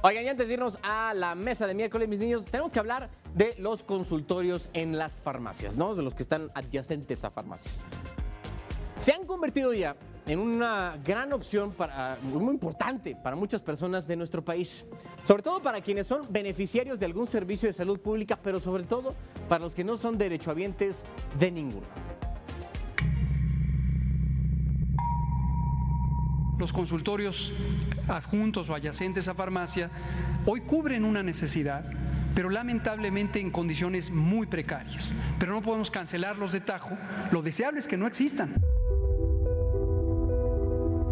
Oigan, y antes de irnos a la mesa de miércoles, mis niños, tenemos que hablar de los consultorios en las farmacias, ¿no? De los que están adyacentes a farmacias. Se han convertido ya en una gran opción muy importante para muchas personas de nuestro país. Sobre todo para quienes son beneficiarios de algún servicio de salud pública, pero sobre todo para los que no son derechohabientes de ninguno. Los consultorios adjuntos o adyacentes a farmacia hoy cubren una necesidad, pero lamentablemente en condiciones muy precarias. Pero no podemos cancelarlos de tajo. Lo deseable es que no existan.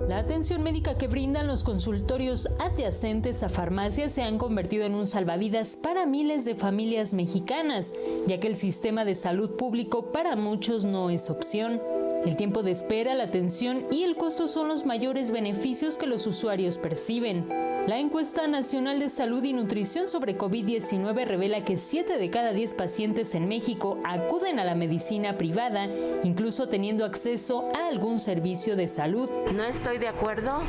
La atención médica que brindan los consultorios adyacentes a farmacias se han convertido en un salvavidas para miles de familias mexicanas, ya que el sistema de salud público para muchos no es opción. El tiempo de espera, la atención y el costo son los mayores beneficios que los usuarios perciben. La encuesta nacional de salud y nutrición sobre COVID-19 revela que 7 de cada 10 pacientes en México acuden a la medicina privada, incluso teniendo acceso a algún servicio de salud. No estoy de acuerdo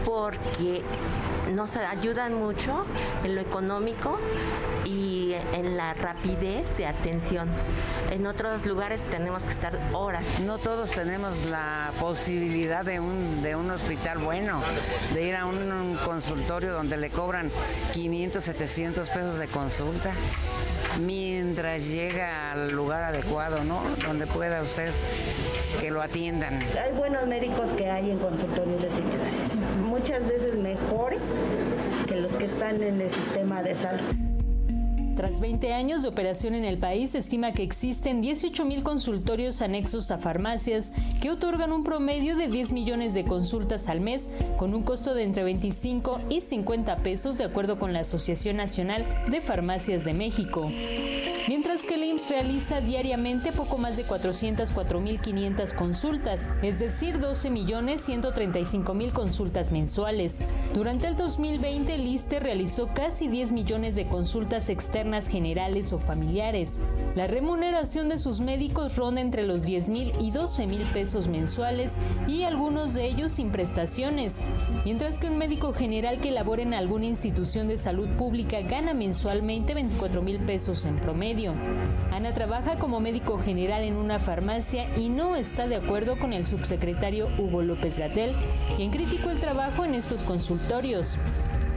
porque nos ayudan mucho en lo económico y en la rapidez de atención. En otros lugares tenemos que estar horas. No todos tenemos la posibilidad de un hospital bueno, de ir a un consultorio donde le cobran 500, 700 pesos de consulta, mientras llega al lugar adecuado, ¿no? Donde pueda usted que lo atiendan. Hay buenos médicos que hay en consultorios de similares, muchas veces mejores que los que están en el sistema de salud. Tras 20 años de operación en el país, se estima que existen 18,000 consultorios anexos a farmacias que otorgan un promedio de 10 millones de consultas al mes, con un costo de entre 25 y 50 pesos, de acuerdo con la Asociación Nacional de Farmacias de México. Mientras que el IMSS realiza diariamente poco más de 404,500 consultas, es decir, 12,135,000 consultas mensuales. Durante el 2020, el ISSSTE realizó casi 10 millones de consultas externas generales o familiares. La remuneración de sus médicos ronda entre los 10,000 y 12,000 pesos mensuales y algunos de ellos sin prestaciones, mientras que un médico general que labora en alguna institución de salud pública gana mensualmente 24,000 pesos en promedio. Ana trabaja como médico general en una farmacia y no está de acuerdo con el subsecretario Hugo López-Gatell, quien criticó el trabajo en estos consultorios.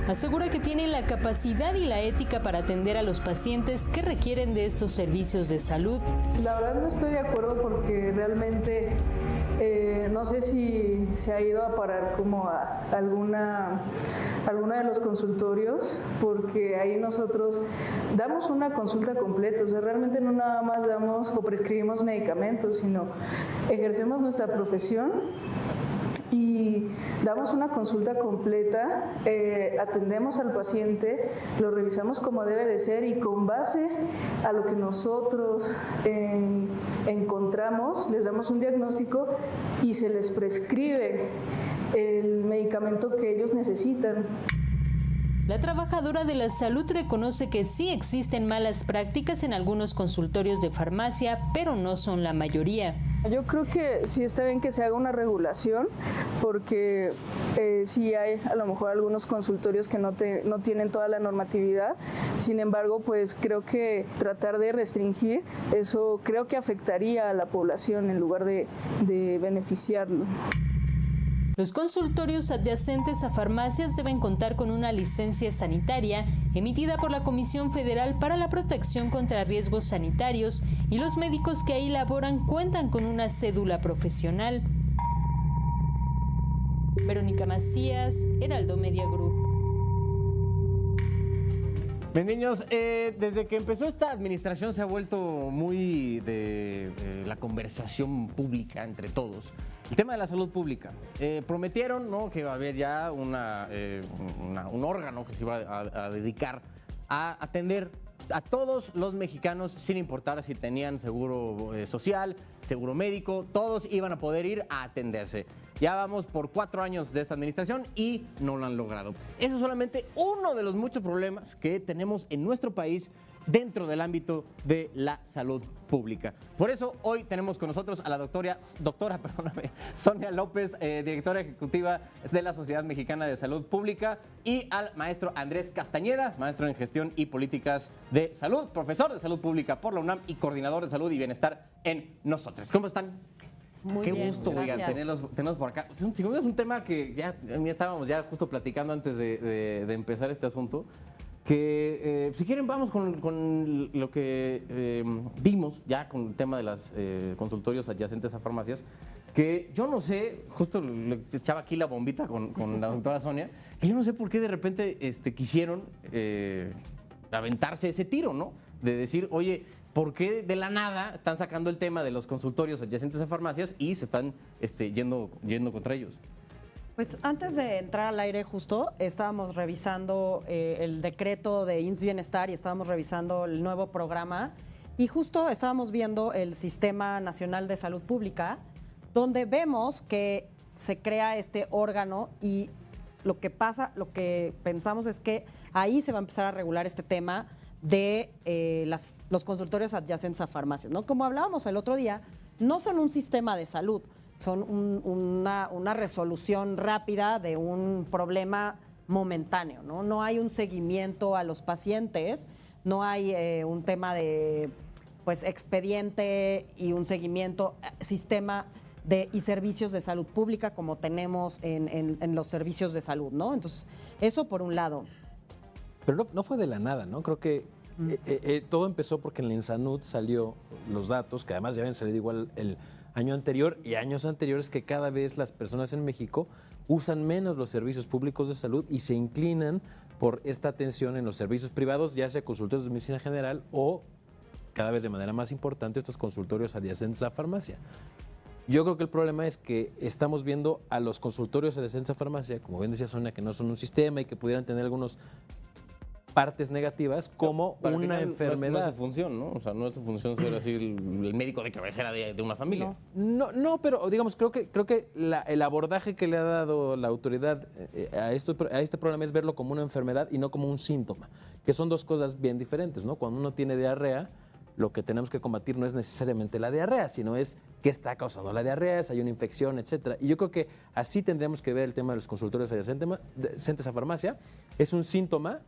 Asegura que tienen la capacidad y la ética para atender a los pacientes que requieren de estos servicios de salud. La verdad no estoy de acuerdo porque realmente no sé si se ha ido a parar como a alguna de los consultorios, porque ahí nosotros damos una consulta completa, o sea, realmente no nada más damos o prescribimos medicamentos, sino ejercemos nuestra profesión y damos una consulta completa, atendemos al paciente, lo revisamos como debe de ser y con base a lo que nosotros encontramos, les damos un diagnóstico y se les prescribe el medicamento que ellos necesitan. La trabajadora de la salud reconoce que sí existen malas prácticas en algunos consultorios de farmacia, pero no son la mayoría. Yo creo que sí está bien que se haga una regulación, porque sí hay a lo mejor algunos consultorios que no tienen toda la normatividad. Sin embargo, pues creo que tratar de restringir eso creo que afectaría a la población en lugar de beneficiarlo. Los consultorios adyacentes a farmacias deben contar con una licencia sanitaria emitida por la Comisión Federal para la Protección contra Riesgos Sanitarios y los médicos que ahí laboran cuentan con una cédula profesional. Verónica Macías, Heraldo Media Group. Bien, niños, desde que empezó esta administración se ha vuelto muy de la conversación pública entre todos. El tema de la salud pública. Prometieron, ¿no?, que iba a haber ya un órgano que se iba a dedicar a atender a todos los mexicanos sin importar si tenían seguro social, seguro médico, todos iban a poder ir a atenderse. Ya vamos por 4 años de esta administración y no lo han logrado. Eso es solamente uno de los muchos problemas que tenemos en nuestro país dentro del ámbito de la salud pública. Por eso hoy tenemos con nosotros a la doctora Sonia López, directora ejecutiva de la Sociedad Mexicana de Salud Pública, y al maestro Andrés Castañeda, maestro en Gestión y Políticas de Salud, profesor de Salud Pública por la UNAM y coordinador de Salud y Bienestar en Nosotros. ¿Cómo están? Muy Qué bien, gusto, oigan, tenerlos por acá. Es un tema que ya estábamos ya justo platicando antes de empezar este asunto. Que si quieren vamos con lo que vimos ya con el tema de los consultorios adyacentes a farmacias, que yo no sé, justo le echaba aquí la bombita con la doctora Sonia, que yo no sé por qué de repente quisieron aventarse ese tiro, ¿no? De decir, oye, ¿por qué de la nada están sacando el tema de los consultorios adyacentes a farmacias y se están yendo contra ellos? Pues antes de entrar al aire justo, estábamos revisando el decreto de IMSS Bienestar y estábamos revisando el nuevo programa y justo estábamos viendo el Sistema Nacional de Salud Pública, donde vemos que se crea este órgano y lo que pensamos es que ahí se va a empezar a regular este tema de los consultorios adyacentes a farmacias, ¿no? Como hablábamos el otro día, no son un sistema de salud, son una resolución rápida de un problema momentáneo, ¿no? No hay un seguimiento a los pacientes, no hay un tema de expediente y un seguimiento, sistema y servicios de salud pública como tenemos en los servicios de salud, ¿no? Entonces, eso por un lado. Pero no fue de la nada, ¿no? Creo que todo empezó porque en la INSANUD salió los datos, que además ya habían salido igual el año anterior y años anteriores, que cada vez las personas en México usan menos los servicios públicos de salud y se inclinan por esta atención en los servicios privados, ya sea consultorios de medicina general o, cada vez de manera más importante, estos consultorios adyacentes a farmacia. Yo creo que el problema es que estamos viendo a los consultorios adyacentes a farmacia, como bien decía Sonia, que no son un sistema y que pudieran tener algunos partes negativas como una enfermedad. No es su función, ¿no? O sea, no es su función ser así el médico de cabecera de una familia. No, pero digamos, creo que el abordaje que le ha dado la autoridad a este problema es verlo como una enfermedad y no como un síntoma, que son dos cosas bien diferentes, ¿no? Cuando uno tiene diarrea, lo que tenemos que combatir no es necesariamente la diarrea, sino es qué está causando la diarrea, si hay una infección, etcétera. Y yo creo que así tendríamos que ver el tema de los consultorios adyacentes a farmacia. Es un síntoma,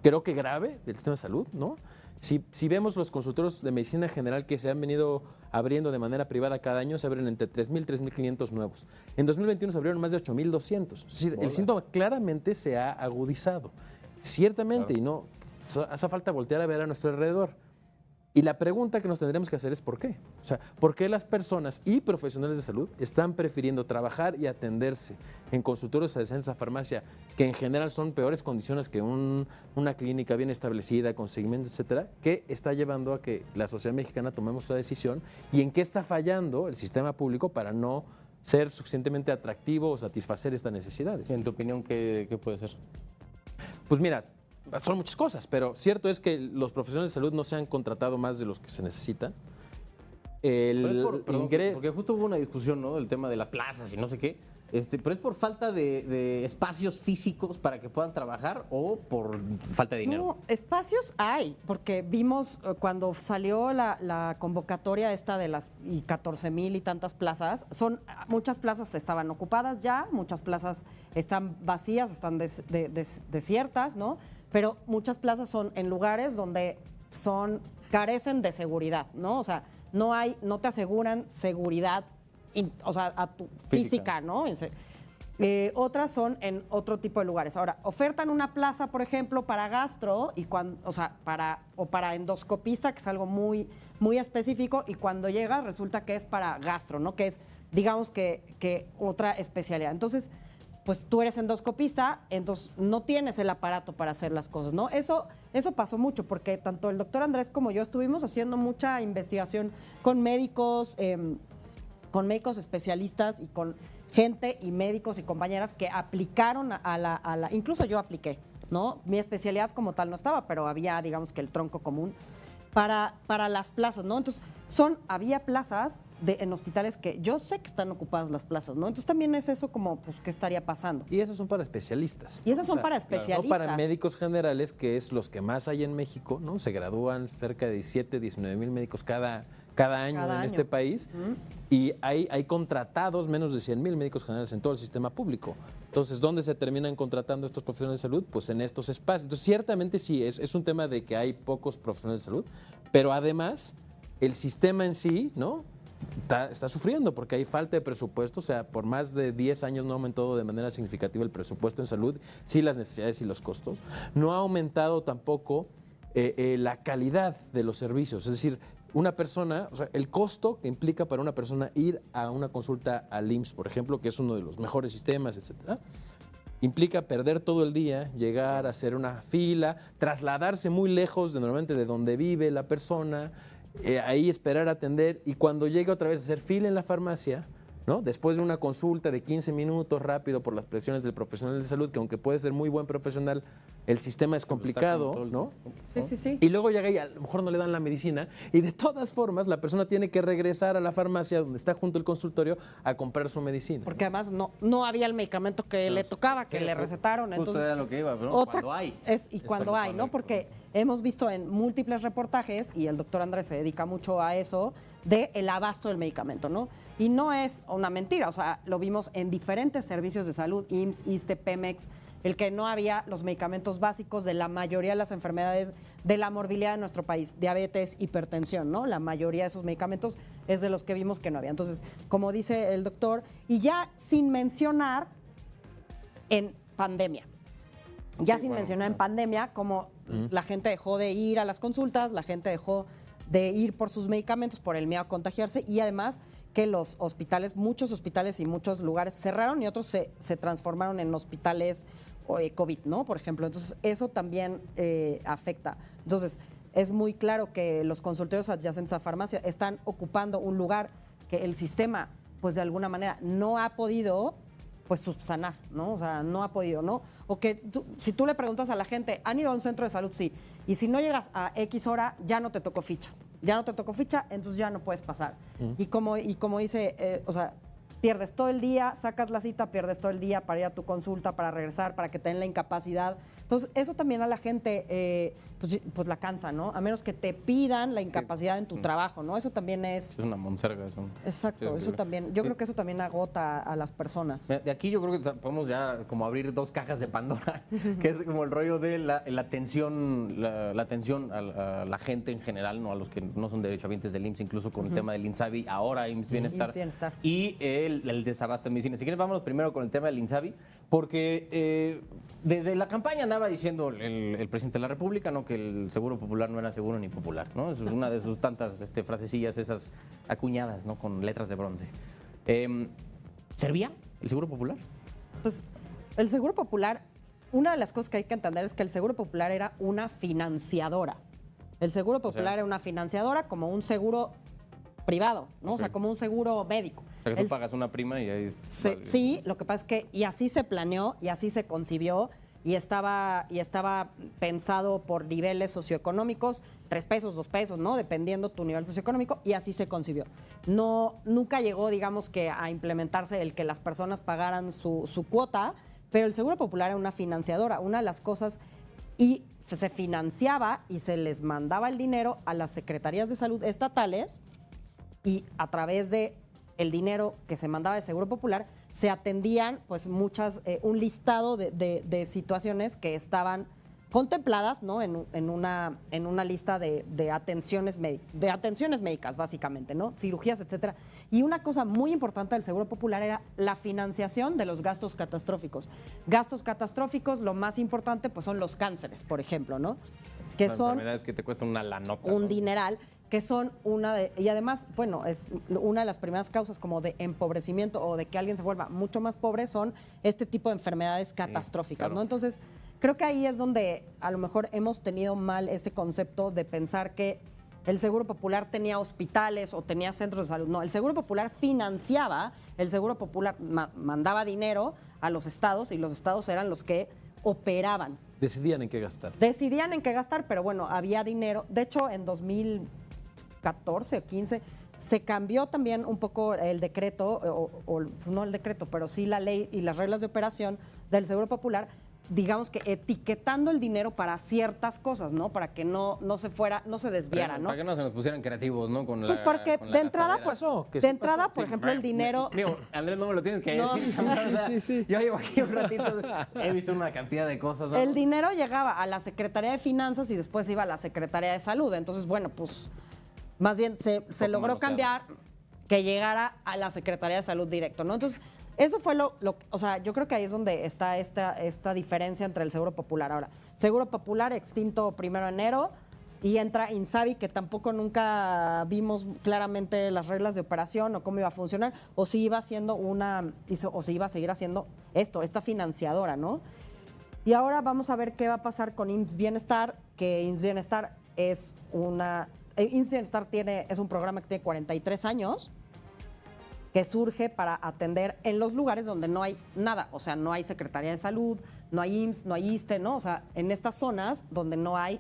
creo que grave, del sistema de salud, ¿no? Si vemos los consultorios de medicina general que se han venido abriendo de manera privada cada año, se abren entre 3,000 y 3,500 nuevos. En 2021 se abrieron más de 8,200. Es decir, el síntoma claramente se ha agudizado. Ciertamente, claro. Y no hace falta voltear a ver a nuestro alrededor. Y la pregunta que nos tendremos que hacer es ¿por qué? O sea, ¿por qué las personas y profesionales de salud están prefiriendo trabajar y atenderse en consultorios adyacentes a farmacia, que en general son peores condiciones que una clínica bien establecida, con seguimiento, etcétera, que está llevando a que la sociedad mexicana tomemos esa decisión? ¿Y en qué está fallando el sistema público para no ser suficientemente atractivo o satisfacer estas necesidades? En tu opinión, ¿qué puede ser? Pues mira, son muchas cosas, pero cierto es que los profesionales de salud no se han contratado más de los que se necesitan. Porque justo hubo una discusión, ¿no? Del tema de las plazas y no sé qué. Pero es por falta de espacios físicos para que puedan trabajar o por falta de dinero. No, espacios hay, porque vimos cuando salió la convocatoria esta de las 14,000 y tantas plazas, muchas plazas estaban ocupadas ya, muchas plazas están vacías, están desiertas, ¿no? Pero muchas plazas son en lugares donde carecen de seguridad, ¿no? O sea, no te aseguran seguridad, o sea, a tu física, ¿no? Otras son en otro tipo de lugares. Ahora, ofertan una plaza, por ejemplo, para gastro o para endoscopista, que es algo muy, muy específico, y cuando llega resulta que es para gastro, ¿no? Que es, digamos que otra especialidad. Entonces, pues tú eres endoscopista, entonces no tienes el aparato para hacer las cosas, ¿no? Eso pasó mucho, porque tanto el doctor Andrés como yo estuvimos haciendo mucha investigación con médicos especialistas y con gente y médicos y compañeras que aplicaron incluso yo apliqué, ¿no? Mi especialidad como tal no estaba, pero había, digamos que el tronco común. para las plazas, ¿no? Entonces, había plazas en hospitales que yo sé que están ocupadas las plazas, ¿no? Entonces también es eso como, pues, ¿qué estaría pasando? Y esos son para especialistas. Y esas son para especialistas. No para médicos generales, que es los que más hay en México, ¿no? Se gradúan cerca de 17, 19 mil médicos cada año en este país. Y hay contratados menos de 100 mil médicos generales en todo el sistema público. Entonces, ¿dónde se terminan contratando estos profesionales de salud? Pues en estos espacios. Entonces, ciertamente sí, es un tema de que hay pocos profesionales de salud, pero además el sistema en sí, ¿no? Está sufriendo porque hay falta de presupuesto, o sea, por más de 10 años no ha aumentado de manera significativa el presupuesto en salud, sí las necesidades y los costos. No ha aumentado tampoco la calidad de los servicios, es decir, una persona, o sea, el costo que implica para una persona ir a una consulta al IMSS, por ejemplo, que es uno de los mejores sistemas, etcétera, implica perder todo el día, llegar a hacer una fila, trasladarse muy lejos normalmente de donde vive la persona, ahí esperar a atender y cuando llegue otra vez a hacer fila en la farmacia, ¿no? Después de una consulta de 15 minutos rápido por las presiones del profesional de salud, que aunque puede ser muy buen profesional, el sistema es complicado, ¿no? Sí. Y luego llega y a lo mejor no le dan la medicina y de todas formas la persona tiene que regresar a la farmacia donde está junto el consultorio a comprar su medicina. Porque además no había el medicamento que le tocaba, que le recetaron. Entonces, era lo que iba, ¿no? Cuando hay. Cuando hay, ¿no? Porque hemos visto en múltiples reportajes, y el doctor Andrés se dedica mucho a eso, de el abasto del medicamento, ¿no? Y no es una mentira, o sea, lo vimos en diferentes servicios de salud, IMSS, ISSSTE, Pemex, el que no había los medicamentos básicos de la mayoría de las enfermedades de la morbilidad de nuestro país, diabetes, hipertensión, ¿no? La mayoría de esos medicamentos es de los que vimos que no había. Entonces, como dice el doctor, y ya sin mencionar en pandemia. Ya sin mencionar en pandemia, como la gente dejó de ir a las consultas, la gente dejó de ir por sus medicamentos por el miedo a contagiarse y además que los hospitales, muchos hospitales y muchos lugares cerraron y otros se transformaron en hospitales COVID, ¿no? Por ejemplo, entonces eso también afecta. Entonces, es muy claro que los consultorios adyacentes a farmacia están ocupando un lugar que el sistema, pues de alguna manera, no ha podido pues subsanar, ¿no? O sea, no ha podido, ¿no? O que si tú le preguntas a la gente, ¿han ido a un centro de salud? Sí. Y si no llegas a X hora, ya no te tocó ficha. Ya no te tocó ficha, entonces ya no puedes pasar. Y como dice, o sea, pierdes todo el día, sacas la cita, pierdes todo el día para ir a tu consulta, para regresar, para que te den la incapacidad. Entonces, eso también a la gente, pues la cansa, ¿no? A menos que te pidan la incapacidad en tu trabajo, ¿no? Eso también es una monserga. Eso. Exacto, eso también. Yo creo que eso también agota a las personas. De aquí yo creo que podemos ya como abrir dos cajas de Pandora, que es como el rollo de la atención, la atención a la gente en general, ¿no? A los que no son derechohabientes del IMSS, incluso con el tema del INSABI, ahora IMSS Bienestar. Y el desabasto de medicina. Si quieren, vámonos primero con el tema del INSABI, porque desde la campaña andaba diciendo el presidente de la República, ¿no? Que el seguro popular no era seguro ni popular, ¿no? Es una de sus tantas frasecillas, esas acuñadas, ¿no? Con letras de bronce. ¿Servía el seguro popular? Pues el seguro popular, una de las cosas que hay que entender es que el seguro popular era una financiadora. El seguro popular era una financiadora como un seguro privado, ¿no? Okay. O sea, como un seguro médico. O sea, que tú pagas una prima y ahí... Sí, lo que pasa es que, y así se planeó, y así se concibió, y estaba pensado por niveles socioeconómicos, 3 pesos, 2 pesos, ¿no? Dependiendo tu nivel socioeconómico, y así se concibió. Nunca llegó, digamos, que a implementarse el que las personas pagaran su cuota, pero el Seguro Popular era una financiadora. Una de las cosas, y se financiaba y se les mandaba el dinero a las secretarías de salud estatales, y a través de el dinero que se mandaba de Seguro Popular, se atendían pues un listado de situaciones que estaban contempladas, ¿no? en una lista de atenciones médicas, básicamente, ¿no? Cirugías, etcétera. Y una cosa muy importante del Seguro Popular era la financiación de los gastos catastróficos. Gastos catastróficos, lo más importante, pues son los cánceres, por ejemplo, ¿no? Que son enfermedades que te cuestan una lanota. Un dineral, que son y además, bueno, es una de las primeras causas como de empobrecimiento o de que alguien se vuelva mucho más pobre, son este tipo de enfermedades catastróficas, claro. ¿No? Entonces, creo que ahí es donde a lo mejor hemos tenido mal este concepto de pensar que el Seguro Popular tenía hospitales o tenía centros de salud. No, el Seguro Popular financiaba, el Seguro Popular mandaba dinero a los estados y los estados eran los que operaban Decidían en qué gastar. Decidían en qué gastar, pero bueno, había dinero. De hecho, en 2014 o 15 se cambió también un poco el decreto, pues no el decreto, pero sí la ley y las reglas de operación del Seguro Popular, digamos que etiquetando el dinero para ciertas cosas, ¿no? Para que no se desviara, ¿no? Para que no se nos pusieran creativos, ¿no? Pues porque de entrada, por ejemplo, el dinero... Digo, Andrés, no me lo tienes que No, decir. sí. Yo llevo aquí un ratito, he visto una cantidad de cosas, ¿no? El dinero llegaba a la Secretaría de Finanzas y después iba a la Secretaría de Salud. Entonces, bueno, pues más bien se logró cambiar que llegara a la Secretaría de Salud directo, ¿no? Entonces, eso fue o sea, yo creo que ahí es donde está esta diferencia entre el Seguro Popular. Ahora, Seguro Popular extinto 1 de enero y entra Insabi, que tampoco nunca vimos claramente las reglas de operación o cómo iba a funcionar, o si iba siendo o si iba a seguir haciendo esta financiadora, ¿no? Y ahora vamos a ver qué va a pasar con IMSS Bienestar, que IMSS Bienestar es un programa que tiene 43 años, que surge para atender en los lugares donde no hay nada, o sea, no hay Secretaría de Salud, no hay IMSS, no hay ISSSTE, ¿no? O sea, en estas zonas donde no hay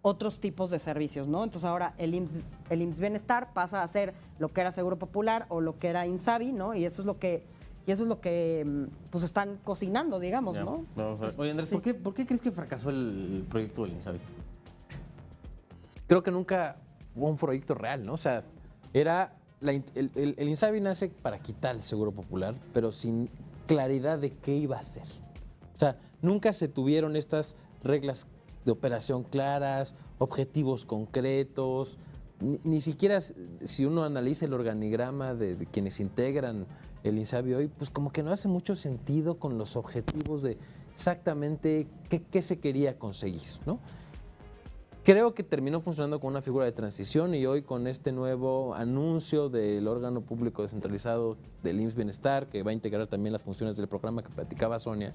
otros tipos de servicios, ¿no? Entonces ahora el IMSS Bienestar pasa a ser lo que era Seguro Popular o lo que era Insabi, ¿no? Y eso es lo que pues están cocinando, digamos, Ya, ¿no? Oye, Andrés, Sí. ¿por qué crees que fracasó el proyecto del Insabi? Creo que nunca fue un proyecto real, ¿no? O sea, el Insabi nace para quitar el Seguro Popular, pero sin claridad de qué iba a hacer. O sea, nunca se tuvieron estas reglas de operación claras, objetivos concretos, ni siquiera si uno analiza el organigrama de quienes integran el Insabi hoy, pues como que no hace mucho sentido con los objetivos de exactamente qué se quería conseguir, ¿no? Creo que terminó funcionando como una figura de transición y hoy con este nuevo anuncio del órgano público descentralizado del IMSS Bienestar, que va a integrar también las funciones del programa que platicaba Sonia,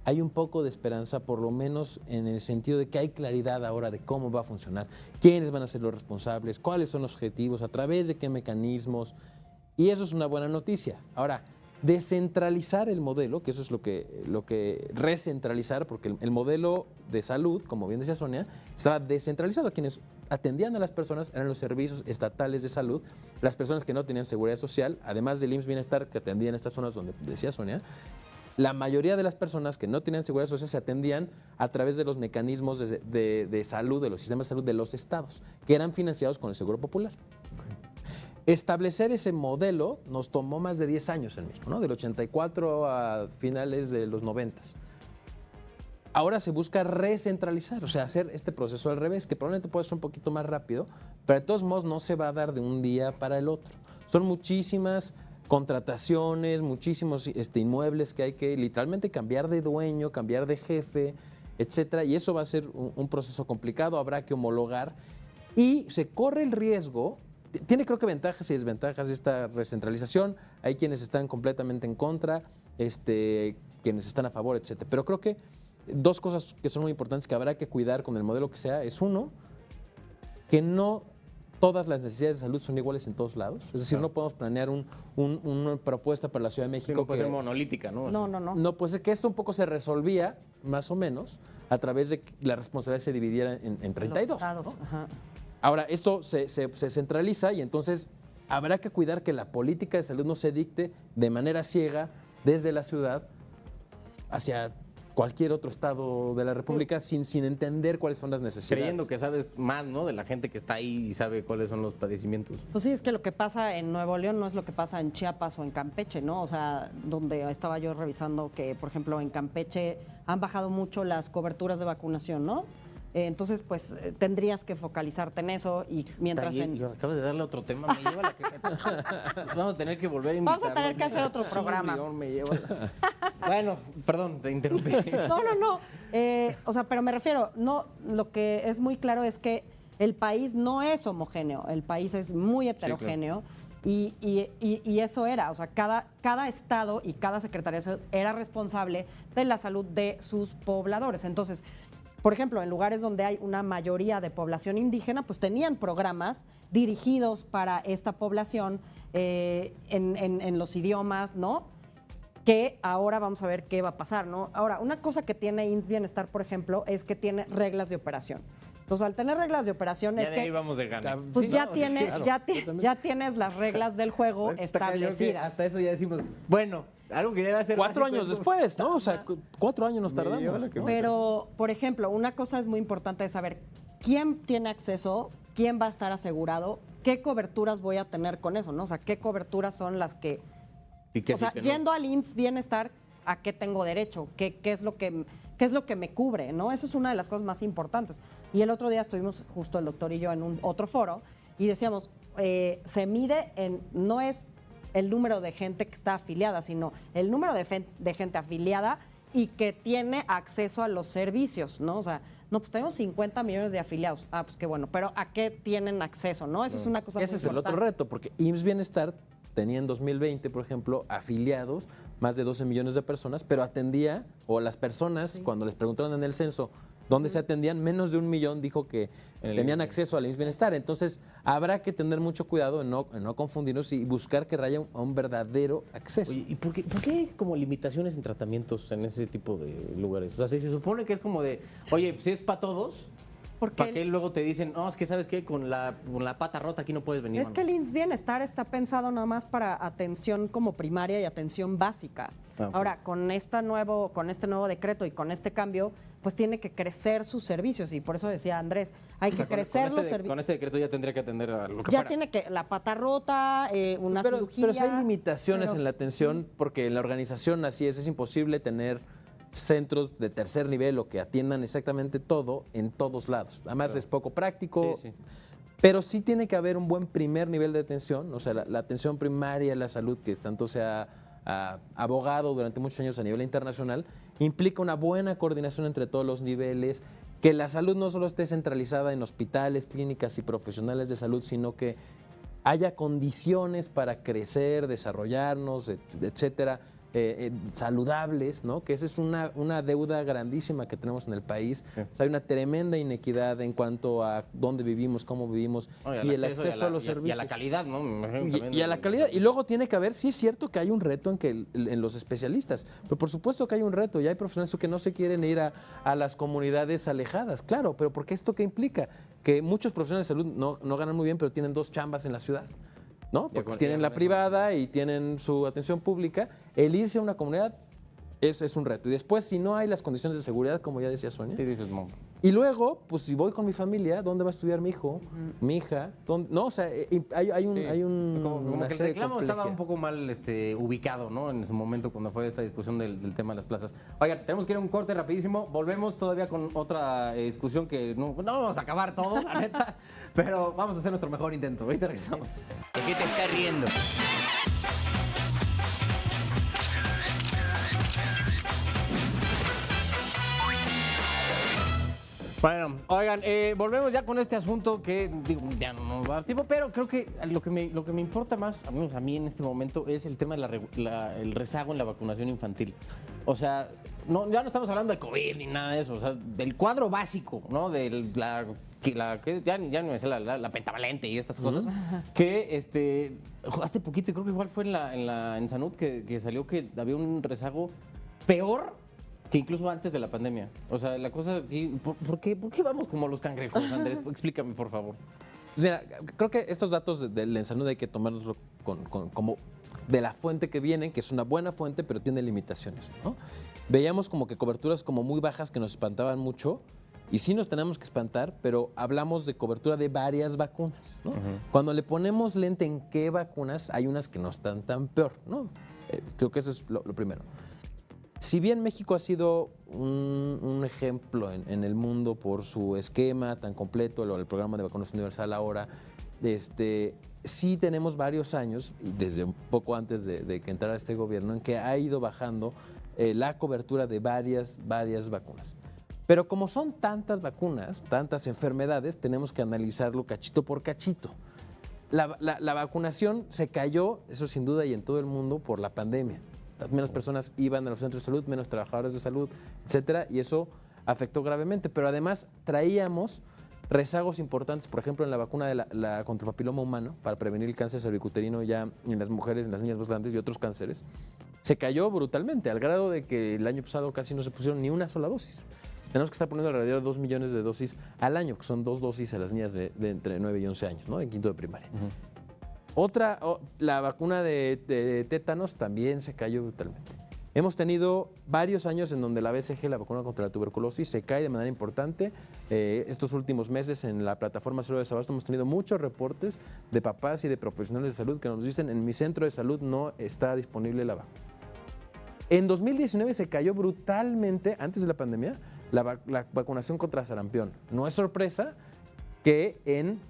hay un poco de esperanza, por lo menos en el sentido de que hay claridad ahora de cómo va a funcionar, quiénes van a ser los responsables, cuáles son los objetivos, a través de qué mecanismos, y eso es una buena noticia. Ahora, descentralizar el modelo, que eso es lo que recentralizar, porque el modelo de salud, como bien decía Sonia, estaba descentralizado. Quienes atendían a las personas eran los servicios estatales de salud, las personas que no tenían seguridad social, además del IMSS Bienestar que atendían estas zonas donde decía Sonia. La mayoría de las personas que no tenían seguridad social se atendían a través de los mecanismos de salud, de los sistemas de salud de los estados, que eran financiados con el Seguro Popular. Establecer ese modelo nos tomó más de 10 años en México, ¿no? Del 84 a finales de los 90. Ahora se busca recentralizar, o sea, hacer este proceso al revés, que probablemente puede ser un poquito más rápido, pero de todos modos no se va a dar de un día para el otro. Son muchísimas contrataciones, muchísimos inmuebles que hay que literalmente cambiar de dueño, cambiar de jefe, etcétera, y eso va a ser un proceso complicado, habrá que homologar y se corre el riesgo. Tiene creo que ventajas y desventajas esta recentralización. Hay quienes están completamente en contra, quienes están a favor, etcétera. Pero creo que dos cosas que son muy importantes que habrá que cuidar con el modelo que sea es uno, que no todas las necesidades de salud son iguales en todos lados. Es decir, no podemos planear una propuesta para la Ciudad de México. Sí, no puede ser monolítica, ¿no? No. No, pues que esto un poco se resolvía, más o menos, a través de que la responsabilidad se dividiera en 32. Los estados, ¿no? ajá. Ahora, esto se centraliza y entonces habrá que cuidar que la política de salud no se dicte de manera ciega desde la ciudad hacia cualquier otro estado de la República sin entender cuáles son las necesidades. Creyendo que sabes más, ¿no? De la gente que está ahí y sabe cuáles son los padecimientos. Pues sí, es que lo que pasa en Nuevo León no es lo que pasa en Chiapas o en Campeche, ¿no? O sea, donde estaba yo revisando que, por ejemplo, en Campeche han bajado mucho las coberturas de vacunación, ¿no? Entonces, pues, tendrías que focalizarte en eso y mientras Acabas de darle otro tema, me lleva la que... Vamos a tener que volver a invitar. Vamos a tener que hacer otro programa. Bueno, perdón, te interrumpí. No. O sea, pero me refiero, lo que es muy claro es que el país no es homogéneo, el país es muy heterogéneo. Sí, claro. Y eso era, o sea, cada estado y cada secretaría de salud era responsable de la salud de sus pobladores. Entonces, por ejemplo, en lugares donde hay una mayoría de población indígena, pues tenían programas dirigidos para esta población en los idiomas, ¿no? que ahora vamos a ver qué va a pasar, ¿no? Ahora, una cosa que tiene IMSS Bienestar, por ejemplo, es que tiene reglas de operación. Entonces, al tener reglas de operación Ya es de que ahí vamos de gana. pues Sí, ya no, tiene, claro. ya tienes las reglas del juego Está cañón que establecidas. hasta eso ya decimos, bueno, algo que debe ser 4 básico años es- después, ¿no? O sea, 4 años nos tardamos. lleva la que ¿no? Pero, por ejemplo, una cosa es muy importante de saber quién tiene acceso, quién va a estar asegurado, qué coberturas voy a tener con eso, ¿no? O sea, qué coberturas son las que... Y que o sí, sea, que no. yendo al IMSS Bienestar, ¿a qué tengo derecho? ¿Qué es lo que me cubre? ¿No? Eso es una de las cosas más importantes. Y el otro día estuvimos justo el doctor y yo en un otro foro y decíamos, se mide en, no es el número de gente que está afiliada, sino el número de gente afiliada y que tiene acceso a los servicios, ¿no? O sea, no, pues tenemos 50 millones de afiliados. Ah, pues qué bueno, pero ¿a qué tienen acceso, no? Esa es una cosa Ese muy es el otro importante. reto, porque IMSS Bienestar tenía en 2020, por ejemplo, afiliados, más de 12 millones de personas, pero atendía, o las personas, cuando les preguntaron en el censo dónde se atendían, menos de 1 millón dijo que tenían acceso al IMSS Bienestar. Entonces, habrá que tener mucho cuidado en no confundirnos y buscar que haya un verdadero acceso. Oye, ¿y por qué hay como limitaciones en tratamientos en ese tipo de lugares? O sea, si se supone que es como de, oye, si es para todos, Porque ¿para qué luego te dicen, no, es que sabes qué, con la pata rota aquí no puedes venir? Es que el IMSS Bienestar está pensado nada más para atención como primaria y atención básica. Ah, ok. Ahora, con este nuevo decreto y con este cambio, pues tiene que crecer sus servicios. Y por eso decía Andrés, hay O sea, que crecer los con servicios. este decreto ya tendría que atender a lo que Ya fuera. tiene que, la pata rota, una cirugía. Pero sí hay limitaciones pero- en la atención, porque en la organización así es imposible tener centros de tercer nivel o que atiendan exactamente todo en todos lados. Además es poco práctico, Sí, sí. pero sí tiene que haber un buen primer nivel de atención, o sea, la atención primaria de la salud, que tanto se ha abogado durante muchos años a nivel internacional, implica una buena coordinación entre todos los niveles, que la salud no solo esté centralizada en hospitales, clínicas y profesionales de salud, sino que haya condiciones para crecer, desarrollarnos, etcétera, saludables, ¿no? Que esa es una deuda grandísima que tenemos en el país. Sí. O sea, hay una tremenda inequidad en cuanto a dónde vivimos, cómo vivimos No, y el acceso a los servicios. Y a la calidad, ¿no? Me imagino también Y a la calidad. Y luego tiene que haber, sí es cierto que hay un reto en los especialistas, pero por supuesto que hay un reto y hay profesionales que no se quieren ir a las comunidades alejadas, claro, pero porque esto qué implica? Que muchos profesionales de salud no ganan muy bien, pero tienen 2 chambas en la ciudad, ¿no? Porque con- tienen ya la con eso. privada y tienen su atención pública. El irse a una comunidad es un reto. Y después, si no hay las condiciones de seguridad, como ya decía Sonia, Sí, dices, no. y luego, pues si voy con mi familia, ¿dónde va a estudiar mi hijo, mi hija? No, o sea, hay un Como una que el serie reclamo estaba compleja. un poco mal ubicado, ¿no? En ese momento cuando fue esta discusión del tema de las plazas. Oiga, tenemos que ir a un corte rapidísimo. Volvemos todavía con otra discusión que no vamos a acabar todo, la neta. Pero vamos a hacer nuestro mejor intento. Ahorita regresamos. ¿De qué te estás riendo? Bueno, oigan, volvemos ya con este asunto que digo, ya no nos va a dar tiempo, pero creo que lo que me importa más, al menos a mí en este momento, es el tema de el rezago en la vacunación infantil. O sea, ya no estamos hablando de COVID ni nada de eso, o sea, del cuadro básico, ¿no? De ya no es la pentavalente y estas cosas, que hace poquito, creo que igual fue en Sanud que salió que había un rezago peor que incluso antes de la pandemia. O sea, la cosa, ¿por qué vamos como los cangrejos, Andrés? Explícame, por favor. Mira, creo que estos datos del Ensanud hay que tomarlos como de la fuente que vienen, que es una buena fuente, pero tiene limitaciones, ¿no? Veíamos como que coberturas como muy bajas que nos espantaban mucho, y sí nos tenemos que espantar, pero hablamos de cobertura de varias vacunas, ¿no? Cuando le ponemos lente en qué vacunas, hay unas que no están tan peor, ¿no? Creo que eso es lo primero. Si bien México ha sido un ejemplo en el mundo por su esquema tan completo, el programa de vacunación universal ahora, sí tenemos varios años, y desde un poco antes de que entrara este gobierno, en que ha ido bajando la cobertura de varias vacunas. Pero como son tantas vacunas, tantas enfermedades, tenemos que analizarlo cachito por cachito. La vacunación se cayó, eso sin duda, y en todo el mundo, por la pandemia. Menos personas iban a los centros de salud, menos trabajadores de salud, etcétera, y eso afectó gravemente. Pero además traíamos rezagos importantes, por ejemplo, en la vacuna contra el papiloma humano, para prevenir el cáncer cervicuterino ya en las mujeres, en las niñas más grandes y otros cánceres. se cayó brutalmente, al grado de que el año pasado casi no se pusieron ni una sola dosis. Tenemos que estar poniendo alrededor de 2 millones de dosis al año, que son 2 dosis a las niñas de entre 9 y 11 años, ¿no? En quinto de primaria. La vacuna de tétanos también se cayó brutalmente. Hemos tenido varios años en donde la BCG, la vacuna contra la tuberculosis, se cae de manera importante. Estos últimos meses en la plataforma Cero Desabasto hemos tenido muchos reportes de papás y de profesionales de salud que nos dicen: en mi centro de salud no está disponible la vacuna. En 2019 se cayó brutalmente, antes de la pandemia, la vacunación contra sarampión. No es sorpresa que en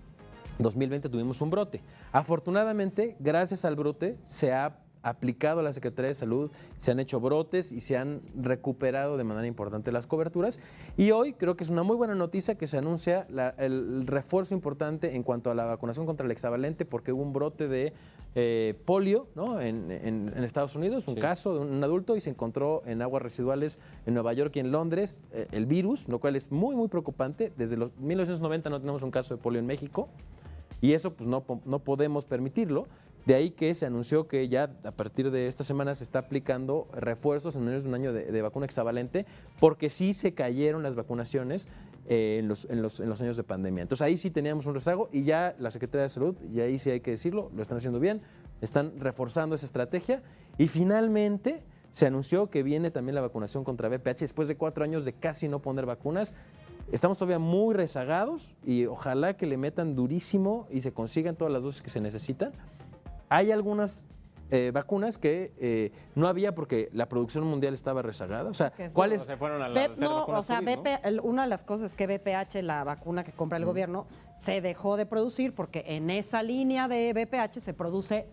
2020 tuvimos un brote. Afortunadamente, gracias al brote, se ha aplicado a la Secretaría de Salud, se han hecho brotes y se han recuperado de manera importante las coberturas. Y hoy creo que es una muy buena noticia que se anuncia el refuerzo importante en cuanto a la vacunación contra el hexavalente, porque hubo un brote de polio, ¿no? en Estados Unidos, un caso de un adulto, y se encontró en aguas residuales en Nueva York y en Londres el virus, lo cual es muy, muy preocupante. Desde los 1990 no tenemos un caso de polio en México y eso pues no podemos permitirlo. De ahí que se anunció que ya a partir de esta semana se está aplicando refuerzos en menos de un año de vacuna hexavalente, porque sí se cayeron las vacunaciones en los años de pandemia. Entonces ahí sí teníamos un rezago y ya la Secretaría de Salud, y ahí sí hay que decirlo, lo están haciendo bien, están reforzando esa estrategia y finalmente se anunció que viene también la vacunación contra VPH después de 4 años de casi no poner vacunas. Estamos todavía muy rezagados y ojalá que le metan durísimo y se consigan todas las dosis que se necesitan. Hay algunas vacunas que no había porque la producción mundial estaba rezagada. O sea, ¿cuáles? Una de las cosas es que VPH, la vacuna que compra el gobierno, se dejó de producir porque en esa línea de VPH se produce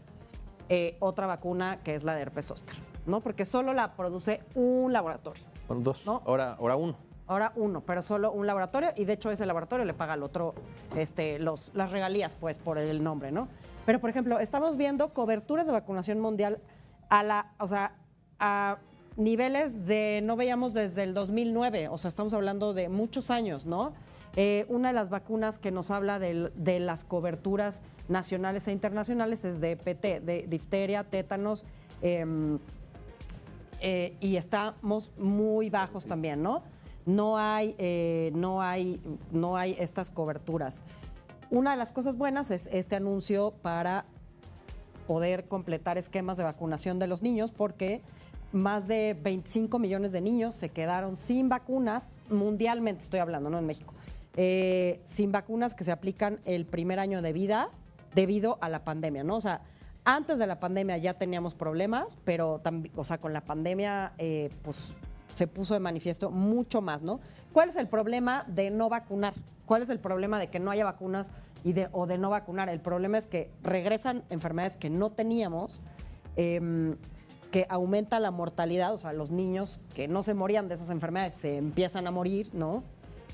otra vacuna que es la de herpes zóster, ¿no? Porque solo la produce un laboratorio. Bueno, 2, ¿no? Ahora 1. Ahora 1, pero solo un laboratorio, y de hecho ese laboratorio le paga al otro las regalías, pues, por el nombre, ¿no? Pero, por ejemplo, estamos viendo coberturas de vacunación mundial a niveles de no veíamos desde el 2009, o sea, estamos hablando de muchos años, ¿no? Una de las vacunas que nos habla de las coberturas nacionales e internacionales es de PT, de difteria, tétanos, y estamos muy bajos también, ¿no? No hay estas coberturas. Una de las cosas buenas es este anuncio para poder completar esquemas de vacunación de los niños, porque más de 25 millones de niños se quedaron sin vacunas, mundialmente estoy hablando, no en México, sin vacunas que se aplican el primer año de vida debido a la pandemia, ¿no? O sea, antes de la pandemia ya teníamos problemas, pero con la pandemia pues se puso de manifiesto mucho más, ¿no? ¿Cuál es el problema de no vacunar? ¿Cuál es el problema de que no haya vacunas o de no vacunar? El problema es que regresan enfermedades que no teníamos, que aumenta la mortalidad, o sea, los niños que no se morían de esas enfermedades se empiezan a morir, ¿no?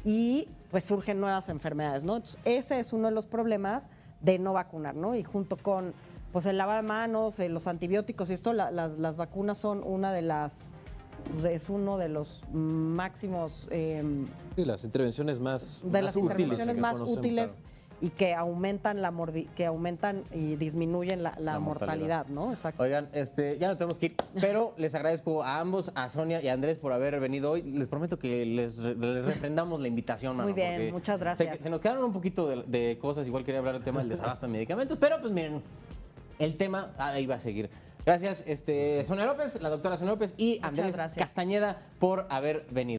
Y pues surgen nuevas enfermedades, ¿no? Entonces, ese es uno de los problemas de no vacunar, ¿no? Y junto con pues el lavamanos, los antibióticos y esto, las vacunas son es uno de los máximos las intervenciones más útiles y que aumentan y disminuyen la mortalidad, ¿no? Exacto. Oigan, ya no tenemos que ir, pero les agradezco a ambos, a Sonia y a Andrés, por haber venido hoy. Les prometo que les refrendamos la invitación, mano. Muy bien, muchas gracias. Se nos quedaron un poquito de cosas, igual quería hablar del tema del desabasto de medicamentos, pero pues miren, el tema ahí va a seguir. Gracias, Sonia López, la doctora Sonia López, y Andrés Castañeda por haber venido.